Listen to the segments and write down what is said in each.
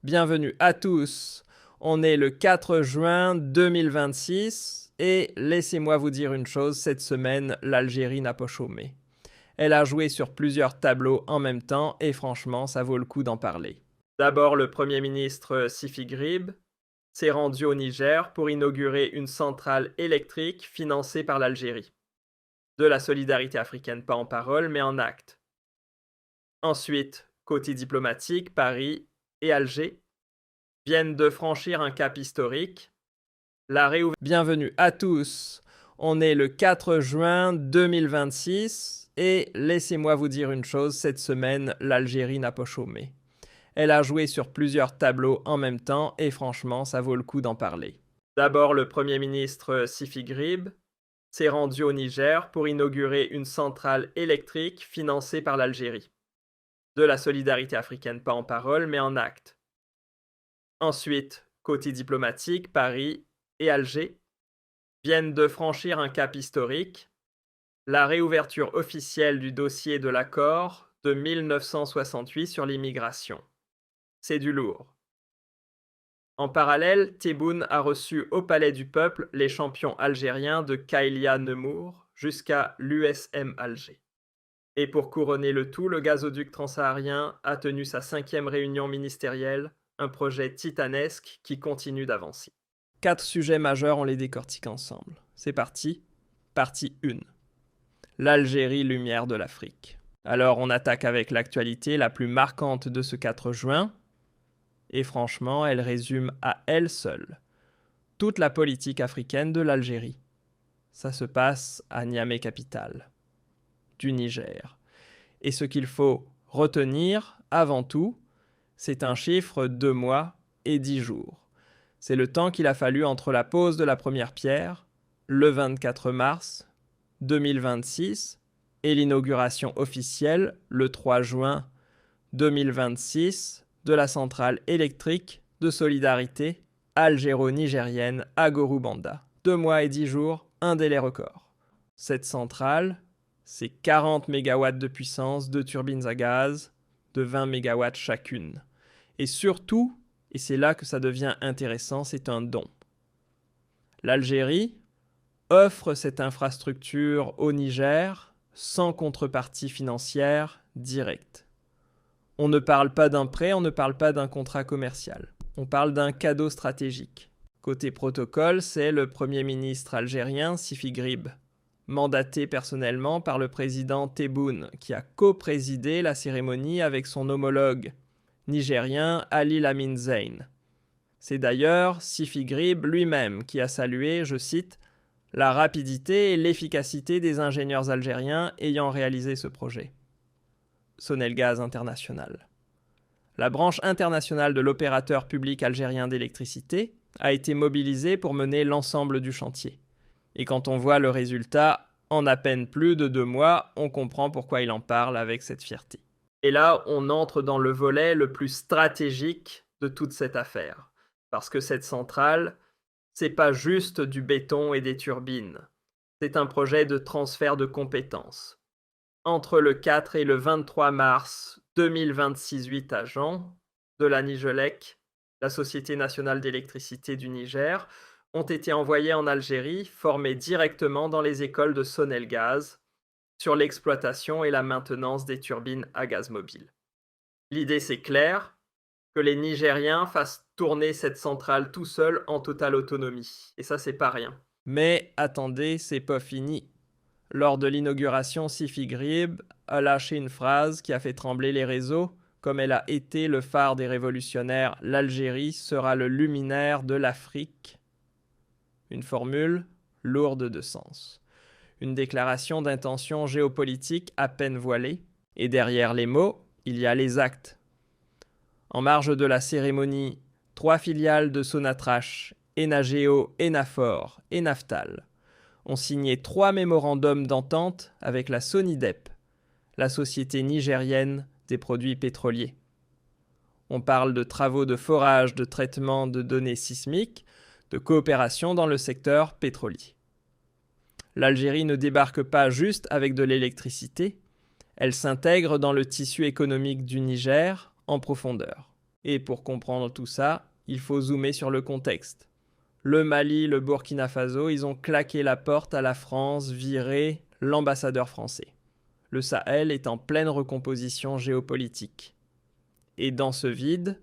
Bienvenue à tous. On est le 4 juin 2026 et laissez-moi vous dire une chose, cette semaine, l'Algérie n'a pas chômé. Elle a joué sur plusieurs tableaux en même temps et franchement, ça vaut le coup d'en parler. D'abord, le Premier ministre Sifi Grib s'est rendu au Niger pour inaugurer une centrale électrique financée par l'Algérie. De la solidarité africaine, pas en parole, mais en actes. Ensuite, côté diplomatique, Paris et Alger viennent de franchir un cap historique. Bienvenue à tous. On est le 4 juin 2026 et laissez-moi vous dire une chose, cette semaine, l'Algérie n'a pas chômé. Elle a joué sur plusieurs tableaux en même temps et franchement, ça vaut le coup d'en parler. D'abord, le Premier ministre Sifi Grib s'est rendu au Niger pour inaugurer une centrale électrique financée par l'Algérie. De la solidarité africaine, pas en parole, mais en actes. Ensuite, côté diplomatique, Paris et Alger viennent de franchir un cap historique, la réouverture officielle du dossier de l'accord de 1968 sur l'immigration. C'est du lourd. En parallèle, Tebboune a reçu au Palais du Peuple les champions algériens de Kaïlia Nemours jusqu'à l'USM Alger. Et pour couronner le tout, le gazoduc transsaharien a tenu sa 5e réunion ministérielle, un projet titanesque qui continue d'avancer. 4 sujets majeurs, on les décortique ensemble. C'est parti. Partie 1. L'Algérie, lumière de l'Afrique. Alors on attaque avec l'actualité la plus marquante de ce 4 juin, et franchement, elle résume à elle seule toute la politique africaine de l'Algérie. Ça se passe à Niamey capitale du Niger. Et ce qu'il faut retenir avant tout, c'est un chiffre 2 mois et 10 jours. C'est le temps qu'il a fallu entre la pose de la première pierre, le 24 mars 2026, et l'inauguration officielle, le 3 juin 2026, de la centrale électrique de solidarité algéro-nigérienne à Gorubanda. 2 mois et 10 jours, un délai record. Cette centrale, c'est 40 MW de puissance, 2 turbines à gaz, de 20 MW chacune. Et surtout, et c'est là que ça devient intéressant, c'est un don. L'Algérie offre cette infrastructure au Niger sans contrepartie financière directe. On ne parle pas d'un prêt, on ne parle pas d'un contrat commercial. On parle d'un cadeau stratégique. Côté protocole, c'est le Premier ministre algérien Sifi Grib, mandaté personnellement par le président Tebboune, qui a co-présidé la cérémonie avec son homologue nigérien Ali Lamine Zein. C'est d'ailleurs Sifi Grib lui-même qui a salué, je cite, « la rapidité et l'efficacité des ingénieurs algériens ayant réalisé ce projet ». Sonelgaz International. La branche internationale de l'opérateur public algérien d'électricité a été mobilisée pour mener l'ensemble du chantier. Et quand on voit le résultat, en à peine plus de 2 mois, on comprend pourquoi il en parle avec cette fierté. Et là, on entre dans le volet le plus stratégique de toute cette affaire. Parce que cette centrale, c'est pas juste du béton et des turbines. C'est un projet de transfert de compétences. Entre le 4 et le 23 mars 2026, 8 agents de la Nigelec, la Société nationale d'électricité du Niger, ont été envoyés en Algérie, formés directement dans les écoles de Sonelgaz, sur l'exploitation et la maintenance des turbines à gaz mobile. L'idée, c'est clair, que les Nigériens fassent tourner cette centrale tout seuls en totale autonomie. Et ça, c'est pas rien. Mais attendez, c'est pas fini. Lors de l'inauguration, Sifi Grib a lâché une phrase qui a fait trembler les réseaux, comme elle a été le phare des révolutionnaires « L'Algérie sera le luminaire de l'Afrique ». Une formule lourde de sens. Une déclaration d'intention géopolitique à peine voilée, et derrière les mots, il y a les actes. En marge de la cérémonie, 3 filiales de Sonatrach, Enageo, Enafor et Naftal ont signé 3 mémorandums d'entente avec la SONIDEP, la société nigérienne des produits pétroliers. On parle de travaux de forage, de traitement de données sismiques, de coopération dans le secteur pétrolier. L'Algérie ne débarque pas juste avec de l'électricité, elle s'intègre dans le tissu économique du Niger en profondeur. Et pour comprendre tout ça, il faut zoomer sur le contexte. Le Mali, le Burkina Faso, ils ont claqué la porte à la France, viré l'ambassadeur français. Le Sahel est en pleine recomposition géopolitique. Et dans ce vide,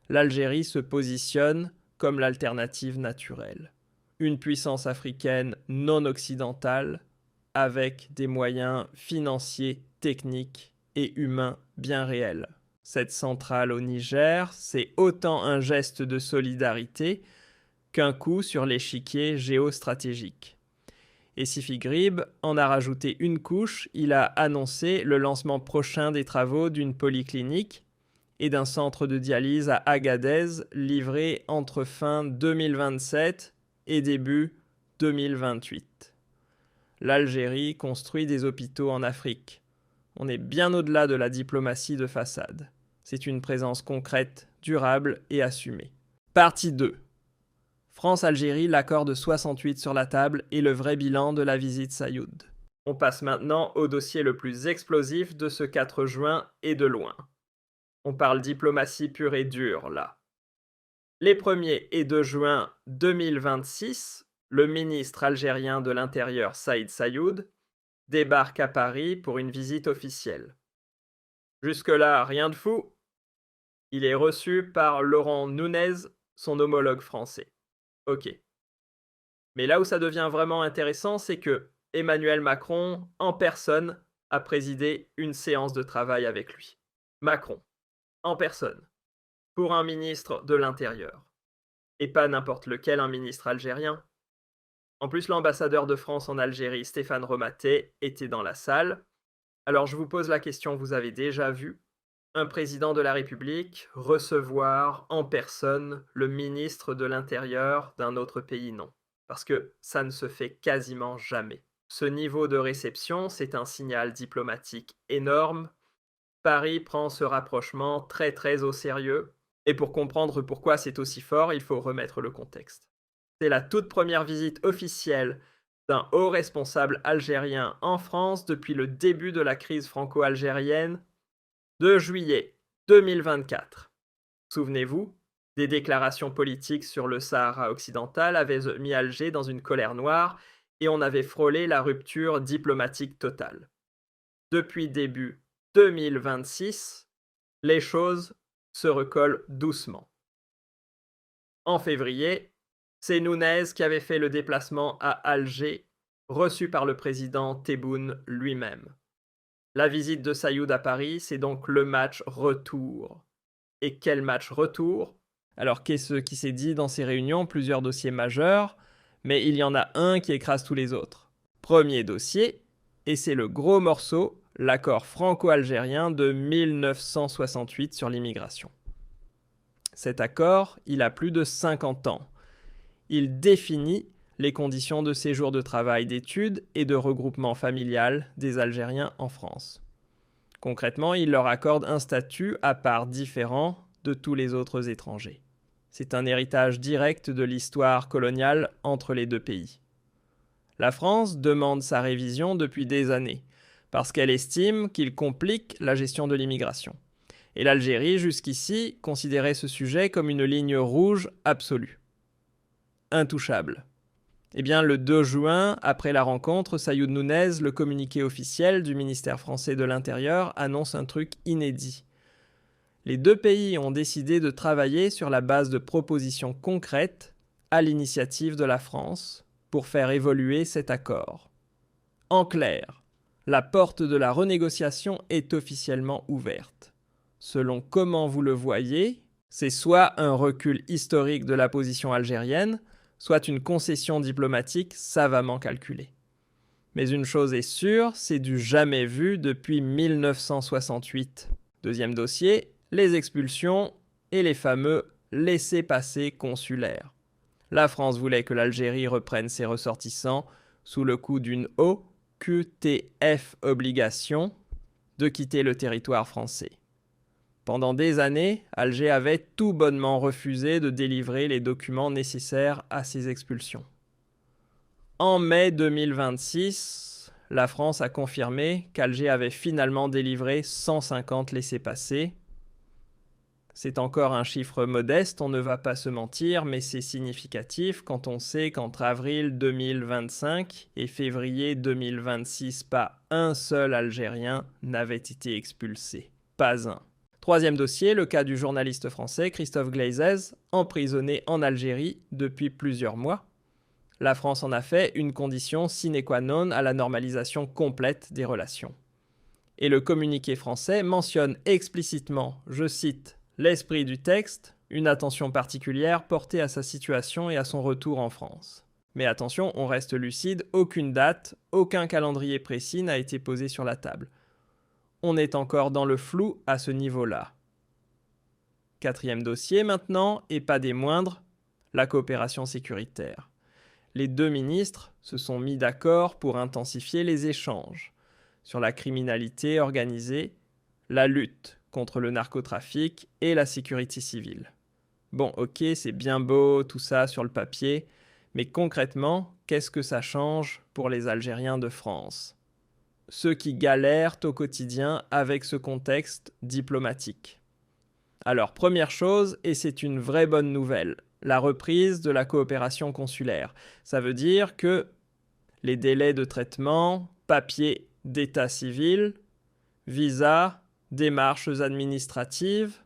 l'Algérie se positionne comme l'alternative naturelle. Une puissance africaine non occidentale avec des moyens financiers, techniques et humains bien réels. Cette centrale au Niger, c'est autant un geste de solidarité qu'un coup sur l'échiquier géostratégique. Et Sifi Grib en a rajouté une couche, il a annoncé le lancement prochain des travaux d'une polyclinique et d'un centre de dialyse à Agadez, livré entre fin 2027 et début 2028. L'Algérie construit des hôpitaux en Afrique. On est bien au-delà de la diplomatie de façade. C'est une présence concrète, durable et assumée. Partie 2. France-Algérie, l'accord de 68 sur la table et le vrai bilan de la visite Sayoud. On passe maintenant au dossier le plus explosif de ce 4 juin et de loin. On parle diplomatie pure et dure, là. Les 1er et 2 juin 2026, le ministre algérien de l'Intérieur Saïd Sayoud débarque à Paris pour une visite officielle. Jusque-là, rien de fou. Il est reçu par Laurent Nunez, son homologue français. Ok. Mais là où ça devient vraiment intéressant, c'est que Emmanuel Macron, en personne, a présidé une séance de travail avec lui. Macron, en personne, pour un ministre de l'Intérieur. Et pas n'importe lequel, un ministre algérien. En plus, l'ambassadeur de France en Algérie, Stéphane Romaté, était dans la salle. Alors je vous pose la question, vous avez déjà vu un président de la République recevoir en personne le ministre de l'Intérieur d'un autre pays? Non. Parce que ça ne se fait quasiment jamais. Ce niveau de réception, c'est un signal diplomatique énorme. Paris prend ce rapprochement très très au sérieux. Et pour comprendre pourquoi c'est aussi fort, il faut remettre le contexte. C'est la toute première visite officielle d'un haut responsable algérien en France depuis le début de la crise franco-algérienne de juillet 2024. Souvenez-vous, des déclarations politiques sur le Sahara occidental avaient mis Alger dans une colère noire et on avait frôlé la rupture diplomatique totale. Depuis début 2026, les choses se recollent doucement. En février, c'est Nunez qui avait fait le déplacement à Alger, reçu par le président Tebboune lui-même. La visite de Sayoud à Paris, c'est donc le match retour. Et quel match retour? Alors qu'est-ce qui s'est dit dans ces réunions? Plusieurs dossiers majeurs, mais il y en a un qui écrase tous les autres. Premier dossier, et c'est le gros morceau, l'accord franco-algérien de 1968 sur l'immigration. Cet accord, il a plus de 50 ans. Il définit les conditions de séjour de travail, d'études et de regroupement familial des Algériens en France. Concrètement, il leur accorde un statut à part différent de tous les autres étrangers. C'est un héritage direct de l'histoire coloniale entre les deux pays. La France demande sa révision depuis des années, parce qu'elle estime qu'il complique la gestion de l'immigration. Et l'Algérie, jusqu'ici, considérait ce sujet comme une ligne rouge absolue. Intouchable. Eh bien, le 2 juin, après la rencontre, Sayoud Nunez, le communiqué officiel du ministère français de l'Intérieur, annonce un truc inédit. Les deux pays ont décidé de travailler sur la base de propositions concrètes à l'initiative de la France pour faire évoluer cet accord. En clair, la porte de la renégociation est officiellement ouverte. Selon comment vous le voyez, c'est soit un recul historique de la position algérienne, soit une concession diplomatique savamment calculée. Mais une chose est sûre, c'est du jamais vu depuis 1968. Deuxième dossier, les expulsions et les fameux laissez-passer consulaires. La France voulait que l'Algérie reprenne ses ressortissants sous le coup d'une OQTF obligation de quitter le territoire français. Pendant des années, Alger avait tout bonnement refusé de délivrer les documents nécessaires à ces expulsions. En mai 2026, la France a confirmé qu'Alger avait finalement délivré 150 laissez-passer. C'est encore un chiffre modeste, on ne va pas se mentir, mais c'est significatif quand on sait qu'entre avril 2025 et février 2026, pas un seul Algérien n'avait été expulsé. Pas un. Troisième dossier, le cas du journaliste français Christophe Glaizès, emprisonné en Algérie depuis plusieurs mois. La France en a fait une condition sine qua non à la normalisation complète des relations. Et le communiqué français mentionne explicitement, je cite, l'esprit du texte, une attention particulière portée à sa situation et à son retour en France. Mais attention, on reste lucide, aucune date, aucun calendrier précis n'a été posé sur la table. On est encore dans le flou à ce niveau-là. Quatrième dossier maintenant, et pas des moindres, la coopération sécuritaire. Les deux ministres se sont mis d'accord pour intensifier les échanges sur la criminalité organisée, la lutte contre le narcotrafic et la sécurité civile. Bon, ok, c'est bien beau tout ça sur le papier, mais concrètement, qu'est-ce que ça change pour les Algériens de France ? Ceux qui galèrent au quotidien avec ce contexte diplomatique. Alors, première chose, et c'est une vraie bonne nouvelle, la reprise de la coopération consulaire. Ça veut dire que les délais de traitement, papiers d'état civil, visas, démarches administratives,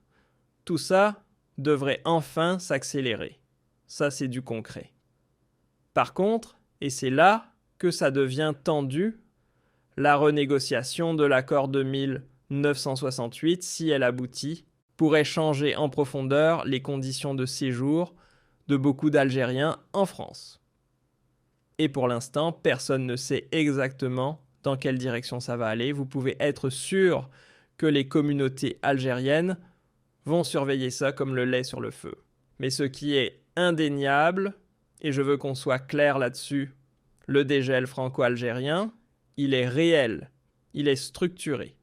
tout ça devrait enfin s'accélérer. Ça, c'est du concret. Par contre, et c'est là que ça devient tendu, la renégociation de l'accord de 1968, si elle aboutit, pourrait changer en profondeur les conditions de séjour de beaucoup d'Algériens en France. Et pour l'instant, personne ne sait exactement dans quelle direction ça va aller. Vous pouvez être sûr que les communautés algériennes vont surveiller ça comme le lait sur le feu. Mais ce qui est indéniable, et je veux qu'on soit clair là-dessus, le dégel franco-algérien, il est réel, il est structuré.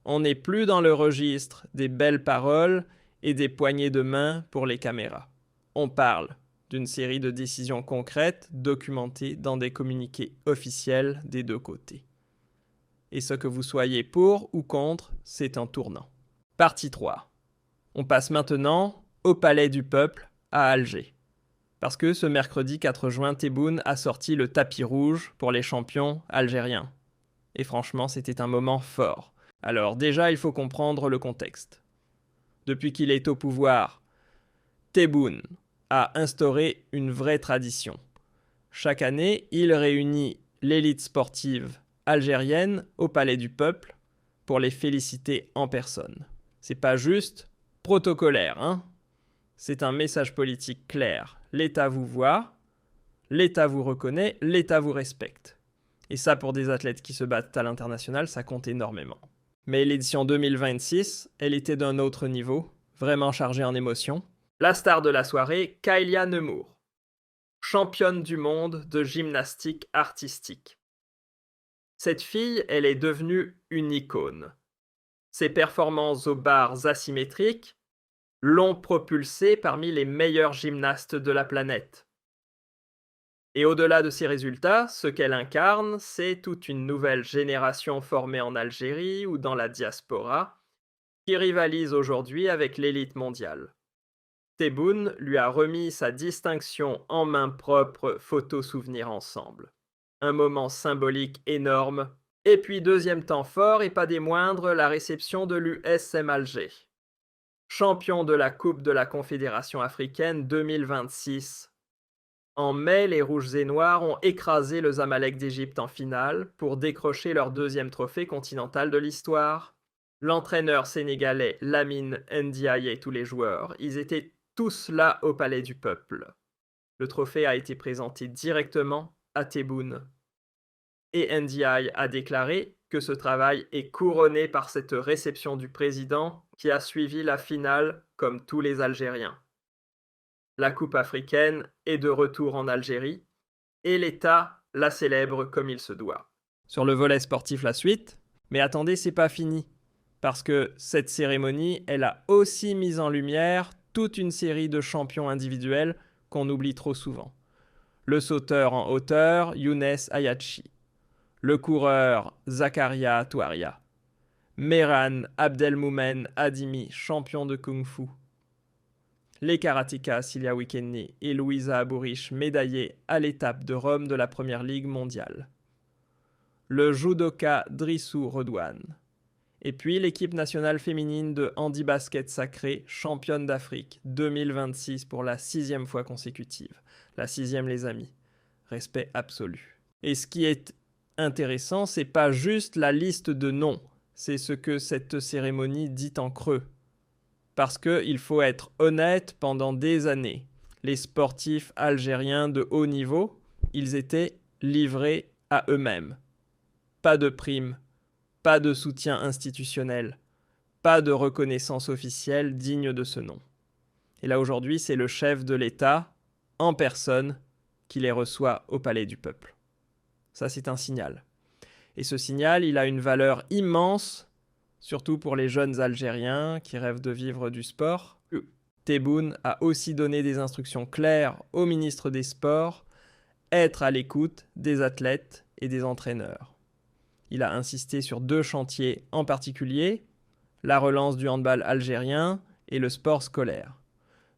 On n'est plus dans le registre des belles paroles et des poignées de main pour les caméras. On parle d'une série de décisions concrètes documentées dans des communiqués officiels des deux côtés. Et ce que vous soyez pour ou contre, c'est un tournant. Partie 3. On passe maintenant au Palais du Peuple à Alger. Parce que ce mercredi 4 juin, Tebboune a sorti le tapis rouge pour les champions algériens. Et franchement, c'était un moment fort. Alors déjà, il faut comprendre le contexte. Depuis qu'il est au pouvoir, Tebboune a instauré une vraie tradition. Chaque année, il réunit l'élite sportive algérienne au Palais du Peuple pour les féliciter en personne. C'est pas juste protocolaire, hein ? C'est un message politique clair. L'État vous voit, l'État vous reconnaît, l'État vous respecte. Et ça, pour des athlètes qui se battent à l'international, ça compte énormément. Mais l'édition 2026, elle était d'un autre niveau, vraiment chargée en émotions. La star de la soirée, Kaylia Nemour, championne du monde de gymnastique artistique. Cette fille, elle est devenue une icône. Ses performances aux barres asymétriques l'ont propulsée parmi les meilleurs gymnastes de la planète. Et au-delà de ces résultats, ce qu'elle incarne, c'est toute une nouvelle génération formée en Algérie ou dans la diaspora, qui rivalise aujourd'hui avec l'élite mondiale. Tebboune lui a remis sa distinction en main propre photo-souvenir ensemble. Un moment symbolique énorme. Et puis deuxième temps fort, et pas des moindres, la réception de l'USM Alger. Champion de la Coupe de la Confédération africaine 2026. En mai, les Rouges et Noirs ont écrasé le Zamalek d'Égypte en finale pour décrocher leur deuxième trophée continental de l'histoire. L'entraîneur sénégalais Lamine Ndiaye et tous les joueurs, ils étaient tous là au Palais du Peuple. Le trophée a été présenté directement à Tebboune. Et Ndiaye a déclaré que ce travail est couronné par cette réception du président qui a suivi la finale comme tous les Algériens. La Coupe africaine est de retour en Algérie et l'État la célèbre comme il se doit. Sur le volet sportif, la suite. Mais attendez, c'est pas fini. Parce que cette cérémonie, elle a aussi mis en lumière toute une série de champions individuels qu'on oublie trop souvent. Le sauteur en hauteur, Younes Ayachi. Le coureur, Zakaria Touaria. Mehran Abdelmoumen Adimi, champion de Kung-Fu. Les karatékas Silya Wikenni et Louisa Abourich, médaillés à l'étape de Rome de la Première Ligue mondiale. Le judoka Drissou Redouane. Et puis l'équipe nationale féminine de handi-basket sacré, championne d'Afrique 2026 pour la 6e fois consécutive. La 6e, les amis. Respect absolu. Et ce qui est intéressant, c'est pas juste la liste de noms, c'est ce que cette cérémonie dit en creux. Parce qu'il faut être honnête, pendant des années, les sportifs algériens de haut niveau, ils étaient livrés à eux-mêmes. Pas de primes, pas de soutien institutionnel, pas de reconnaissance officielle digne de ce nom. Et là aujourd'hui, c'est le chef de l'État, en personne, qui les reçoit au Palais du Peuple. Ça, c'est un signal. Et ce signal, il a une valeur immense, surtout pour les jeunes Algériens qui rêvent de vivre du sport. Tebboune a aussi donné des instructions claires au ministre des Sports, être à l'écoute des athlètes et des entraîneurs. Il a insisté sur 2 chantiers en particulier, la relance du handball algérien et le sport scolaire.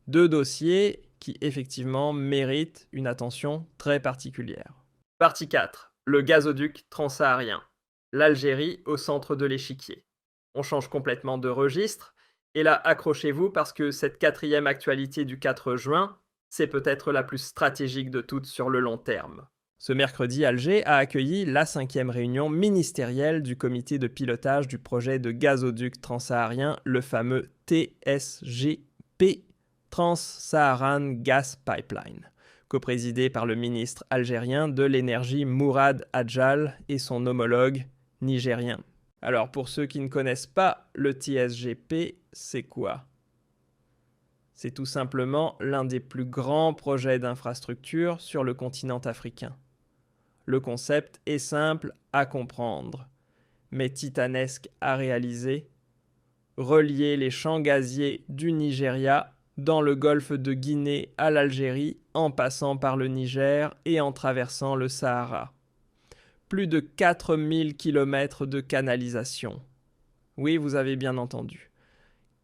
2 dossiers qui effectivement méritent une attention très particulière. Partie 4. Le gazoduc transsaharien. L'Algérie au centre de l'échiquier. On change complètement de registre, et là, accrochez-vous parce que cette 4e actualité du 4 juin, c'est peut-être la plus stratégique de toutes sur le long terme. Ce mercredi, Alger a accueilli la 5e réunion ministérielle du comité de pilotage du projet de gazoduc transsaharien, le fameux TSGP, Trans-Saharan Gas Pipeline, coprésidé par le ministre algérien de l'énergie Mourad Adjal et son homologue nigérien. Alors pour ceux qui ne connaissent pas le TSGP, c'est quoi ? C'est tout simplement l'un des plus grands projets d'infrastructure sur le continent africain. Le concept est simple à comprendre, mais titanesque à réaliser. Relier les champs gaziers du Nigeria dans le golfe de Guinée à l'Algérie en passant par le Niger et en traversant le Sahara. Plus de 4000 km de canalisation. Oui, vous avez bien entendu.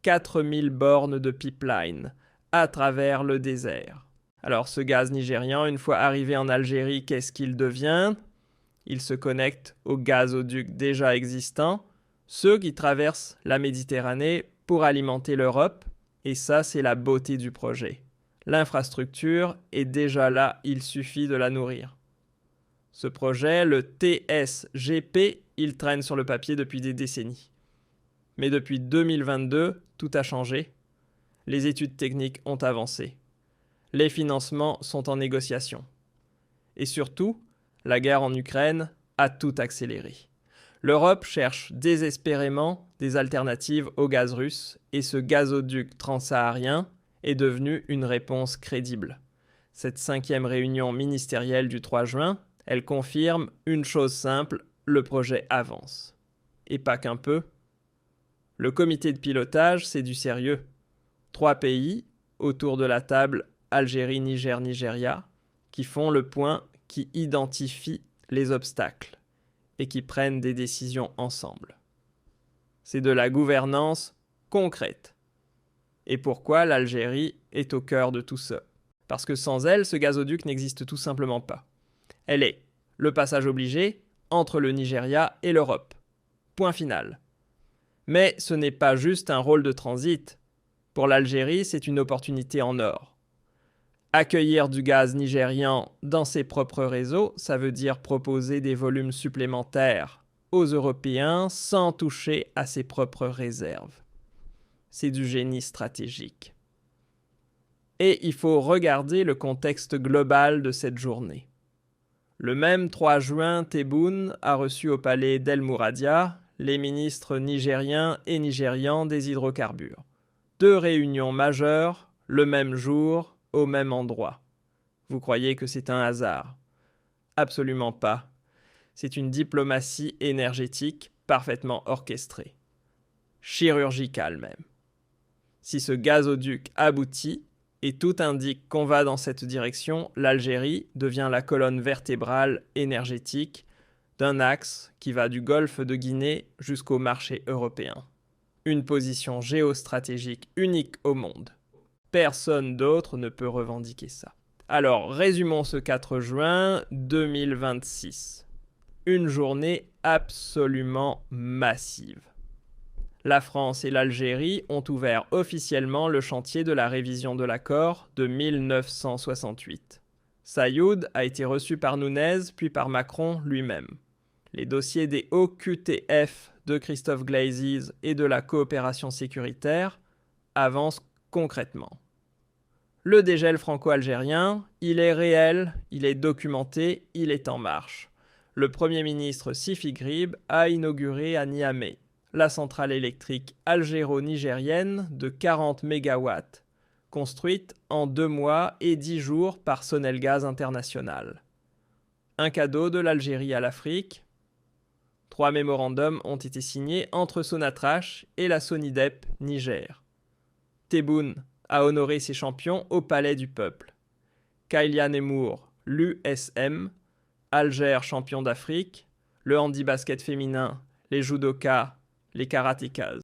4000 bornes de pipeline à travers le désert. Alors ce gaz nigérian, une fois arrivé en Algérie, qu'est-ce qu'il devient ? Il se connecte aux gazoducs déjà existants, ceux qui traversent la Méditerranée pour alimenter l'Europe, et ça c'est la beauté du projet. L'infrastructure est déjà là, il suffit de la nourrir. Ce projet, le TSGP, il traîne sur le papier depuis des décennies. Mais depuis 2022, tout a changé. Les études techniques ont avancé. Les financements sont en négociation. Et surtout, la guerre en Ukraine a tout accéléré. L'Europe cherche désespérément des alternatives au gaz russe et ce gazoduc transsaharien est devenu une réponse crédible. Cette 5e réunion ministérielle du 3 juin, elle confirme une chose simple, le projet avance. Et pas qu'un peu. Le comité de pilotage, c'est du sérieux. 3 pays, autour de la table Algérie, Niger, Nigeria, qui font le point, qui identifient les obstacles et qui prennent des décisions ensemble. C'est de la gouvernance concrète. Et pourquoi l'Algérie est au cœur de tout ça ? Parce que sans elle, ce gazoduc n'existe tout simplement pas. Elle est le passage obligé entre le Nigeria et l'Europe. Point final. Mais ce n'est pas juste un rôle de transit. Pour l'Algérie, c'est une opportunité en or. Accueillir du gaz nigérian dans ses propres réseaux, ça veut dire proposer des volumes supplémentaires aux Européens sans toucher à ses propres réserves. C'est du génie stratégique. Et il faut regarder le contexte global de cette journée. Le même 3 juin, Tebboune a reçu au palais d'El Mouradia les ministres nigériens et nigérians des hydrocarbures. 2 réunions majeures, le même jour, au même endroit. Vous croyez que c'est un hasard ? Absolument pas. C'est une diplomatie énergétique parfaitement orchestrée. Chirurgicale même. Si ce gazoduc aboutit, et tout indique qu'on va dans cette direction, l'Algérie devient la colonne vertébrale énergétique d'un axe qui va du golfe de Guinée jusqu'au marché européen. Une position géostratégique unique au monde. Personne d'autre ne peut revendiquer ça. Alors, résumons ce 4 juin 2026. Une journée absolument massive. La France et l'Algérie ont ouvert officiellement le chantier de la révision de l'accord de 1968. Sayoud a été reçu par Nunez puis par Macron lui-même. Les dossiers des OQTF de Christophe Glazyz et de la coopération sécuritaire avancent concrètement. Le dégel franco-algérien, il est réel, il est documenté, il est en marche. Le Premier ministre Sifi Grib a inauguré à Niamey la centrale électrique algéro-nigérienne de 40 MW, construite en 2 mois et 10 jours par Sonelgaz International. Un cadeau de l'Algérie à l'Afrique. 3 mémorandums ont été signés entre Sonatrach et la Sonidep Niger. Tebboune a honoré ses champions au Palais du Peuple. Kylian Emour, l'USM, Alger champion d'Afrique, le handi-basket féminin, les judokas, les karatékas.